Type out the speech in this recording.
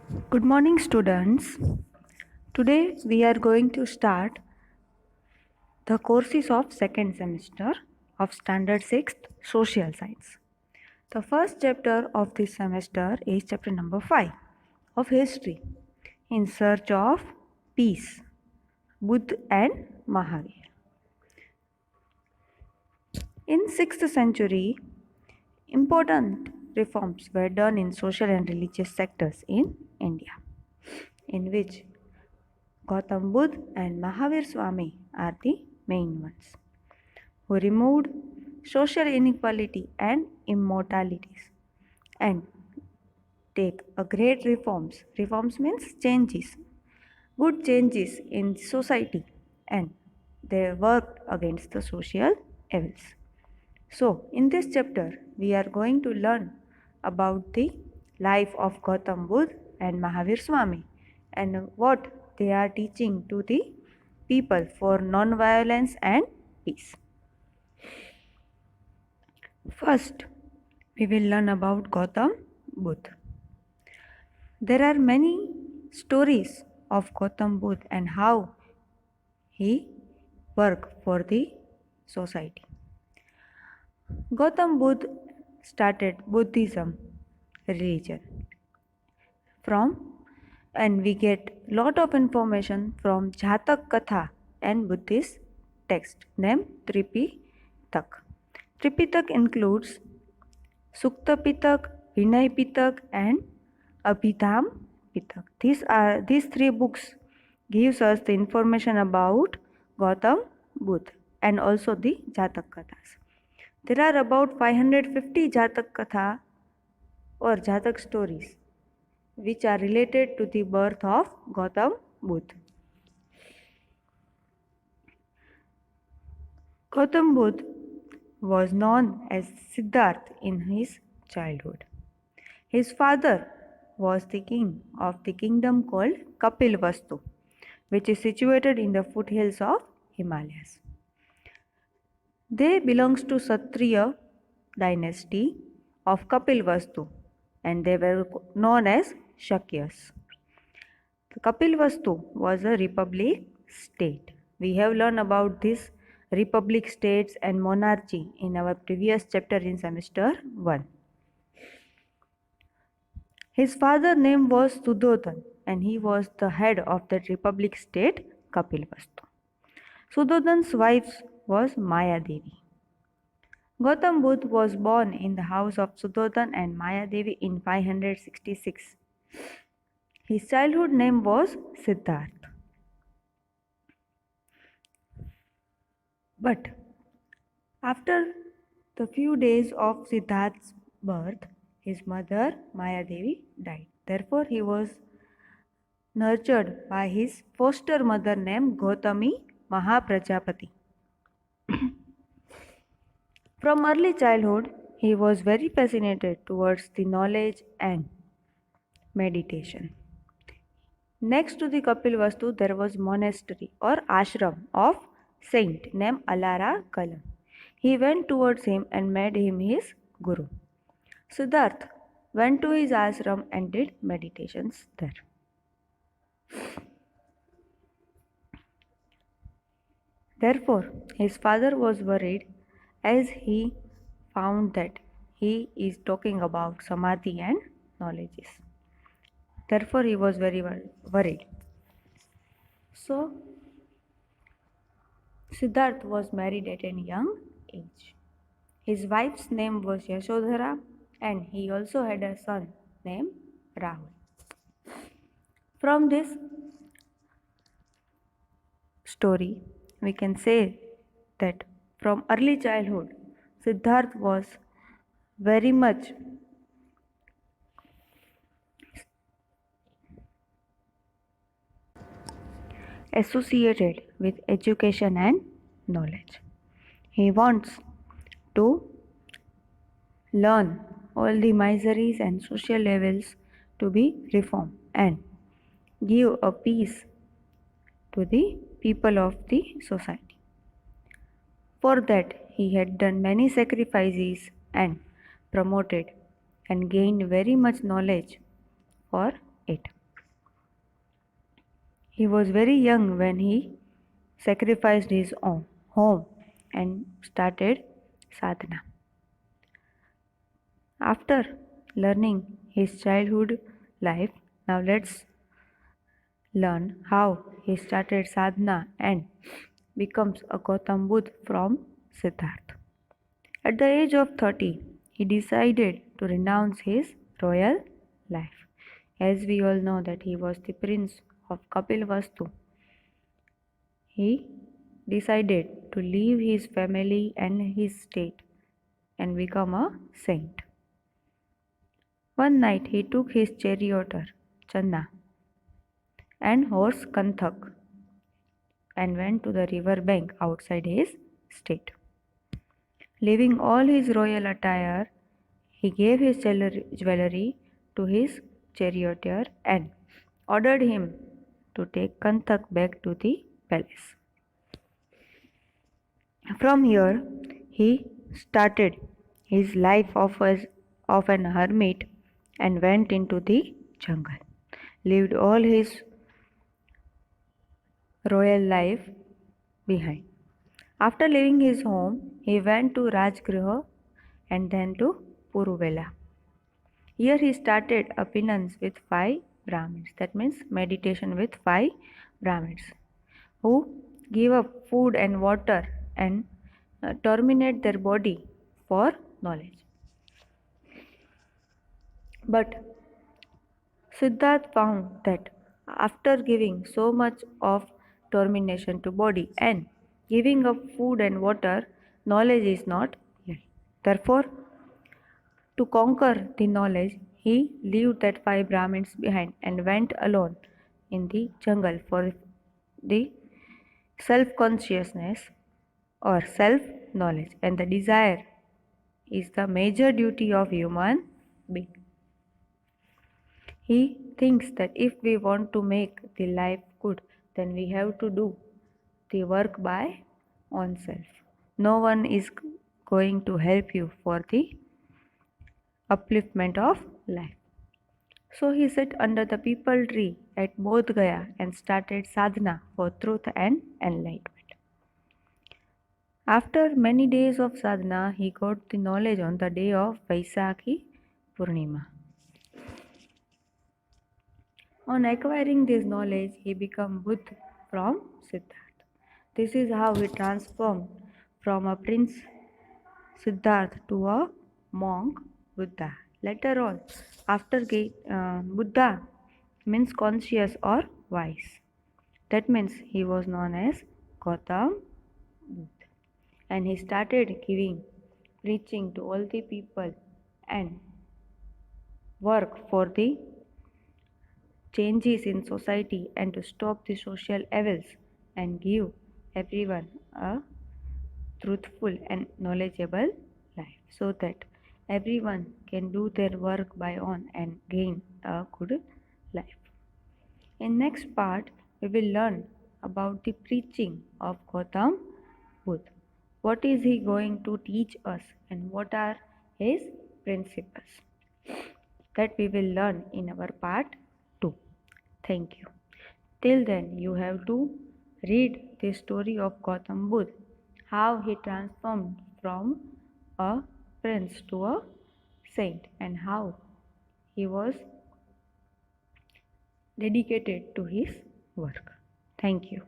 Good morning, students. Today we are going to start the courses of second semester of Standard 6th Social Science. The first chapter of this semester is chapter number 5 of History, In Search of Peace, Buddha and Mahavir. In 6th century, important reforms were done in social and religious sectors in India, in which Gautam Buddha and Mahavir Swami are the main ones, who removed social inequality and immortalities and take a great reforms. Reforms means changes, good changes in society, and they worked against the social evils. So, in this chapter, we are going to learn about the life of Gautam Buddha and Mahavir Swami and what they are teaching to the people for non-violence and peace. First, we will learn about Gautam Buddha. There are many stories of Gautam Buddha and how he worked for the society. Gautam Buddha started Buddhism religion from, and we get lot of information from Jatak Katha and Buddhist text named Tripitak. Tripitak includes Sukta Pitak, Vinay Pitak and Abhidham Pitak. These three books gives us the information about Gautam Buddha and also the Jatak Kathas. There are about 550 Jatak Katha or Jatak stories which are related to the birth of Gautam Buddha. Gautam Buddha was known as Siddhartha in his childhood. His father was the king of the kingdom called Kapilvastu, which is situated in the foothills of Himalayas. They belongs to Kshatriya dynasty of Kapilvastu and they were known as Shakyas. Kapilvastu was a republic state. We have learned about this republic states and monarchy in our previous chapter in semester 1. His father's name was Sudodhan and he was the head of the republic state Kapilvastu. Sudodhan's wife was Maya Devi. Gautam Buddha was born in the house of Sudodhan and Maya Devi in 566. His childhood name was Siddhartha. But after the few days of Siddhartha's birth, his mother Maya Devi died. Therefore, he was nurtured by his foster mother named Gautami Mahaprajapati. From early childhood, he was very fascinated towards the knowledge and meditation. Next to the Kapilvastu, there was monastery or ashram of saint named Alara Kalam. He went towards him and made him his guru. Siddhartha went to his ashram and did meditations there. Therefore, his father was worried as he found that he is talking about samadhi and knowledges. Therefore, he was very worried. So, Siddhartha was married at a young age. His wife's name was Yashodhara and he also had a son named Rahul. From this story, we can say that from early childhood, Siddhartha was very much associated with education and knowledge. He wants to learn all the miseries and social levels to be reformed and give a peace to the people of the society. For that, he had done many sacrifices and promoted and gained very much knowledge for it. He was very young when he sacrificed his own home and started sadhana. After learning his childhood life, now let's learn how he started sadhana and becomes a Gautam Buddha from Siddhartha. At the age of 30, he decided to renounce his royal life. As we all know that he was the prince of Kapilvastu, he decided to leave his family and his state and become a saint. One night he took his charioteer, Channa, and horse Kanthak and went to the river bank outside his state. Leaving all his royal attire, he gave his jewelry to his charioteer and ordered him to take Kanthak back to the palace. From here, he started his life of an hermit and went into the jungle. Lived all his royal life behind. After leaving his home, he went to Rajgriha and then to Puruvela. Here he started a penance with five Brahmins. That means meditation with five Brahmins who give up food and water and terminate their body for knowledge. But Siddharth found that after giving so much of termination to body and giving up food and water, knowledge is not here. Therefore, to conquer the knowledge, he left that five Brahmins behind and went alone in the jungle for the self consciousness or self knowledge, and the desire is the major duty of human being. He thinks that if we want to make the life good, then we have to do the work by oneself. No one is going to help you for the upliftment of life. So he sat under the peepal tree at Bodh Gaya and started sadhana for truth and enlightenment. After many days of sadhana, he got the knowledge on the day of Vaisakhi Purnima. On acquiring this knowledge, he became Buddha from Siddhartha. This is how he transformed from a prince Siddhartha to a monk Buddha. Later on, after Buddha means conscious or wise. That means he was known as Gautam Buddha. And he started giving, preaching to all the people and work for the changes in society and to stop the social evils and give everyone a truthful and knowledgeable life so that everyone can do their work by own and gain a good life. In next part, we will learn about the preaching of Gautam Buddha. What is he going to teach us and what are his principles? That we will learn in our part 2. Thank you. Till then, you have to read the story of Gautam Buddha, how he transformed from a prince to a saint, and how he was dedicated to his work. Thank you.